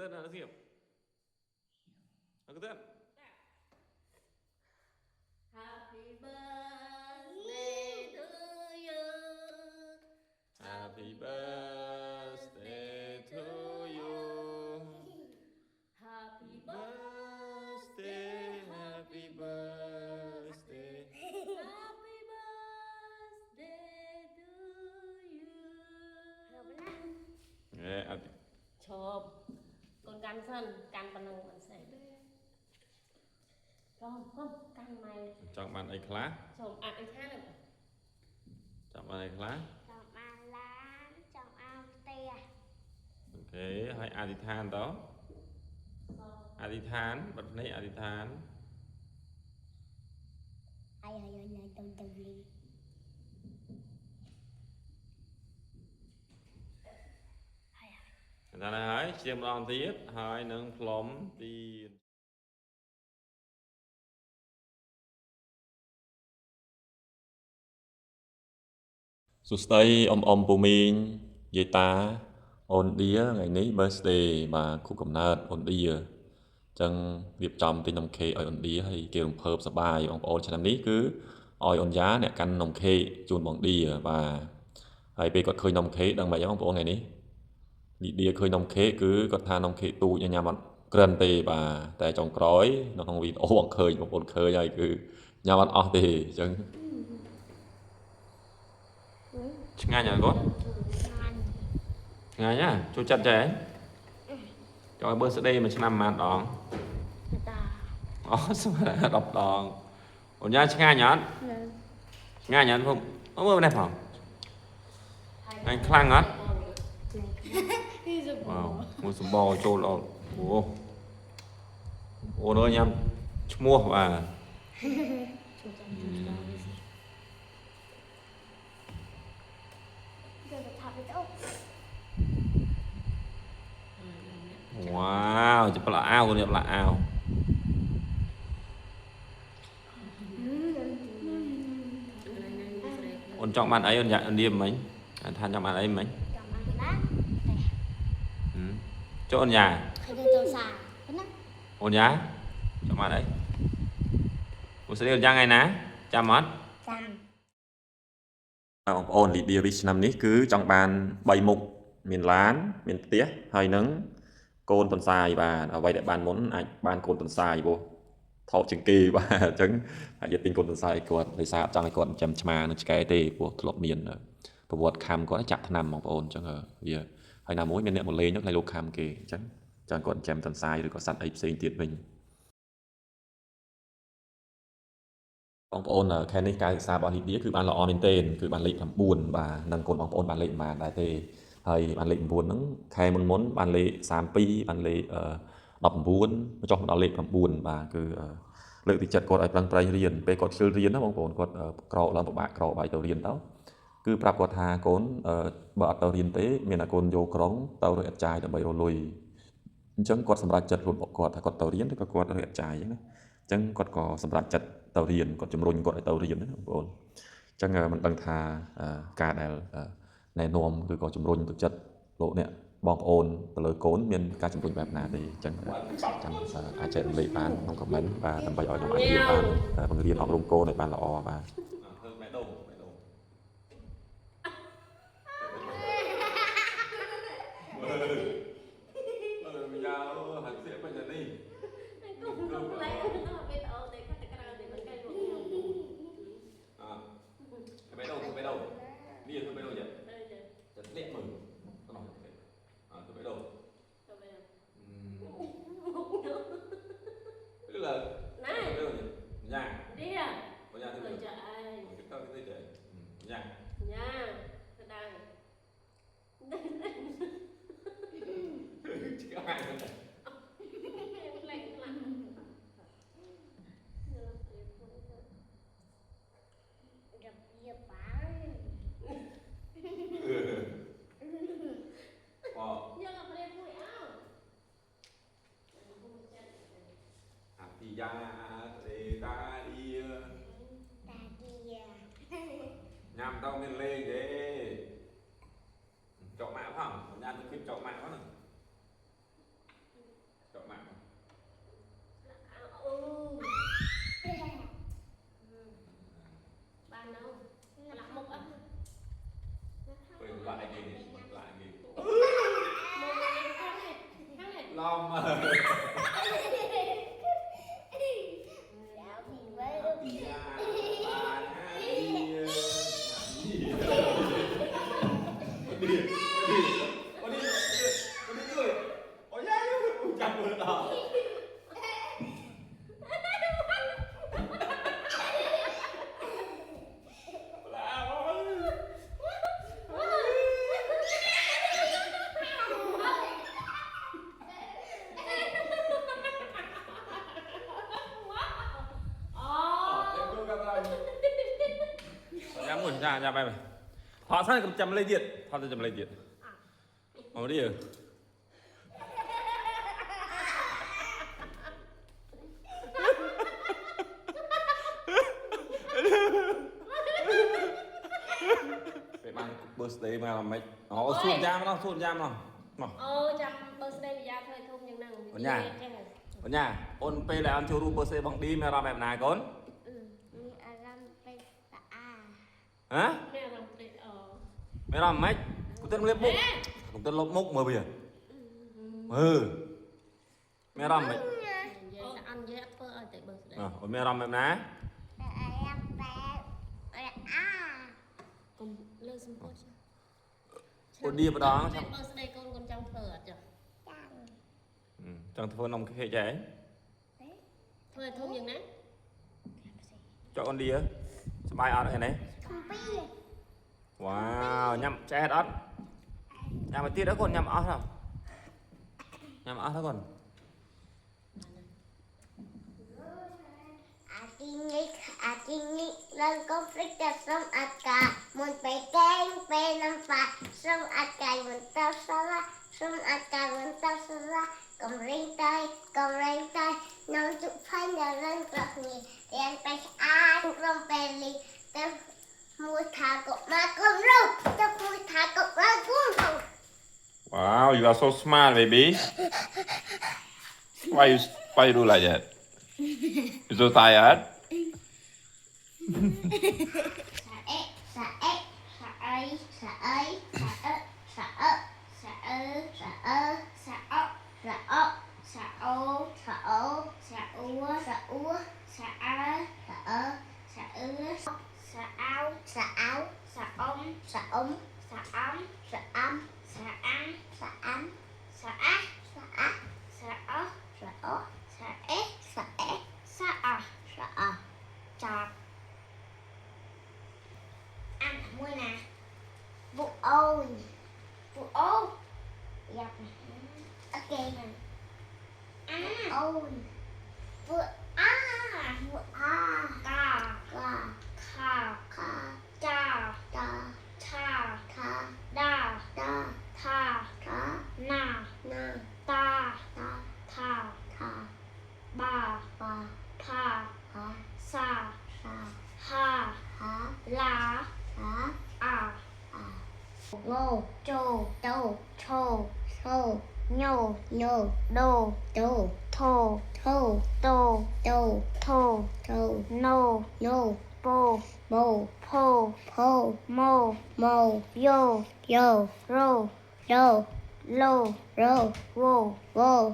tên là gì cái tên Happy birthday to you. Happy birthday to you. Happy Birthday, happy birthday. Happy birthday to you. Chộp. Con căn sân, căn bằng nông bằng sạch. Không, căn mày. Chọn bạn ấy khá. Chộp ăn anh khác được. Chọn bạn ấy khá. Chọn ăn lá, chọn ăn tè. Ok, hãy adithan đó. Adithan, bật này adithan. Ai tôi đi. Ra này hãy chiêm đòn tiết, hãy nâng phóng đi. សួស្តីអ៊ំពូមីងយាយតាអូនឌីថ្ងៃនេះ birthday បាទខួបកំណើតអូនឌីអញ្ចឹងរៀបចំទិញនំខេកឲ្យអូនឌីហើយគេរំភើបសប្បាយបងប្អូនឆ្នាំនេះគឺឲ្យអូនយ៉ាអ្នកកាន់នំខេកជូនបងឌីបាទហើយពេលគាត់ឃើញនំខេកដឹងមិនអីបងប្អូនថ្ងៃនេះលីឌីឃើញនំខេកគឺគាត់ថានំខេកទូចញ៉ាំអត់ក្រិនទេបាទតែចុងក្រោយនៅក្នុងវីដេអូបងឃើញបងប្អូនឃើញហើយគឺញ៉ាំអត់អស់ទេអញ្ចឹងឆ្ងាញ់អត់គាត់ឆ្ងាញ់ណាចូលចិត្តចេះចូលឲ្យ birthday មួយឆ្នាំប៉ុន្មានដងអូស្មើ10ដងអូនយ៉ាឆ្ងាញ់អត់ឆ្ងាញ់អត់ខ្ញុំមើលនេះផងអញខ្លាំងអត់វ៉ាវមួយសម្បោចូលអត់អូអូនអើយញ៉ាំឈ្មោះបាទវ៉ាវចាប់ផ្លាអាវនេះផ្លាអាវអូនចង់បានអីអូនយ៉ាអូនឌីមិញថាចង់បានអីមិញចង់បានណាចូលអូនយ៉ាឃើញទៅសាប៉ុណ្ណាអូនយ៉ាចង់បានអីអូស្រីអូនយ៉ាងថ្ងៃណាចាំអត់ចាំបងប្អូនលីឌីវីឆ្នាំនេះគឺចង់បាន3មុខមានឡានមានផ្ទះហើយនឹងកូនតុនសាយបាទអ្វីដែលបានមុនអាចបានកូនតុនសាយពោះថោកជាងគេបាទអញ្ចឹងអាចទិញកូនតុនសាយគាត់ដោយសារអត់ចង់ឲ្យគាត់ចាំឆ្មានឹងឆ្កែទេពោះធ្លាប់មានប្រវត្តិខំគាត់ចាក់ថ្នាំបងប្អូនអញ្ចឹងវាហើយណាមួយមានអ្នកមកលេងនោះឲ្យលោកខំគេអញ្ចឹងចាំគាត់ចាំតុនសាយឬក៏សត្វអីផ្សេងទៀតវិញបងប្អូនខែនេះការសិក្សារបស់លីឌីគឺបានល្អមែនទែនគឺបានលេខ9បាទនឹងកូនបងប្អូនបានលេខប៉ុន្មានដែរទេហើយបានលេខ9ហ្នឹងខែមុនបានលេខ32បានលេខ19ចុះមកដល់លេខ9បាទគឺលើកទឹកចិត្តគាត់ឲ្យប្រឹងប្រែងរៀនពេលគាត់ជិលរៀនណាបងប្អូនគាត់ក្រឡើងពិបាកក្របាយទៅរៀនទៅគឺប្រាប់គាត់ថាកូនបើអត់ទៅរៀនទេមានតែកូនយកក្រុងទៅរកអត់ចាយដើម្បីរលុយអញ្ចឹងគាត់សម្រេចចិត្តរបស់គាត់ថាគាត់ទៅរៀនឬក៏គាត់រកអត់ចាយអញ្ចឹងណាអញ្ចឹងគាត់ក៏សម្រេចចិត្តទៅរៀនគាត់ជំរុញគាត់ឲ្យទៅរៀនណាបងប្អូនអញ្ចឹងមិនដឹងថាការដែលណែនាំឬក៏ជំរុញទឹកចិត្តលោកអ្នកបងប្អូនទៅលើកូនមានការជំរុញបែបណាទេអញ្ចឹងចាំអាចចែករំលែកបានក្នុង comment បាទដើម្បីឲ្យលោកអាចរៀនបានបង្រៀនអប់រំកូនឲ្យបានល្អបាទយ៉ាទេតាឌីញ៉ាំទៅមានលេងទេចុកម៉ាក់ផងញ៉ាំទៅគិតចុកម៉ាក់ផង lòng mà Đéo thì với em muốn ra bay mày họ sang cầm chầm lấy điện họจะchầm lấy điệnเอาดิไปบ้านเบอร์สเตย์มาlàm mấyอ๋อสูดยามnóสูดยามnó mà ចាំ birthday ម្យ៉ាងធ្វើធំយ៉ាងហ្នឹង អូនញ៉ា អូនញ៉ាអូនពេលដែលអូនចូលរួម birthday បងឌីមានអារម្មណ៍បែបណាកូន มีอารมณ์เป็นตาอา ហ៎ មានអារម្មណ៍ត្រេកអរ មានអារម្មណ៍ម៉េចគូទិនលៀបមុខគូទិនលុបមុខមើលវាមើលមានអារម្មណ៍ម៉េច និយាយតែអន់និយាយអត់ធ្វើឲ្យតែ birthday អូនមានអារម្មណ៍បែបណា แต่อารมณ์เป็นอา គុំលើសំពត់ អូនឌីម្ដង ចាំ birthday កូនកូនចង់ធ្វើអត់ចា จัง ចង់ធ្វើនំខេកហ៎ ធ្វើឲ្យធំយ៉ាងណា ចុះអូនឌីសប្បាយអត់ឯនេះ คอมปี้ វ៉ាវញ៉ាំឆ្អែតអត់ញ៉ាំមកទៀតអើកូនញ៉ាំអស់ហើយញ៉ាំអស់ហើយកូន อาทิงนี้เรื่องก็ฟลิกจะส่งอากาศมันไปแกงเป็นน้ำปลาส่งอากาศมันเต้าสละส่งอากาศมันเต้าสละกำเร่งใจน้องจุพันจะเรื่องกระหีเรียนไปอ่านลงไปลีแต่มูทากบมากุมลูกจะมูทากบมากุมลูก Wow, you are so smart, baby. Why you do like that? You so tired? สะเอะสะเอะสะเอยสะเอะสะเอะสะเอะสะเอะสะเอะสะเอะสะโอสะโอสะอัวสะอัวสะอาสะเอะสะเอือสะเอาสะเอาสะอมสะอมสะอมสะอมสะอังสะอัมสะอะสะอะสะอสะอสะเอะสะเอะสะอะสะอะจาก ăn mua nè vụ ôi dập ok nè ôi vụ a vụ a ca ca kha kha cha cha cha kha đa đa tha tha na na ta ta tha tha ba ba tha tha sa sa ha ha la à ngô trô tô thô thô nhô nhô đô đô thô thô tô tô thô thô nô nô bô bô phô phô mô mô vô vô rô rô lô rô vô vô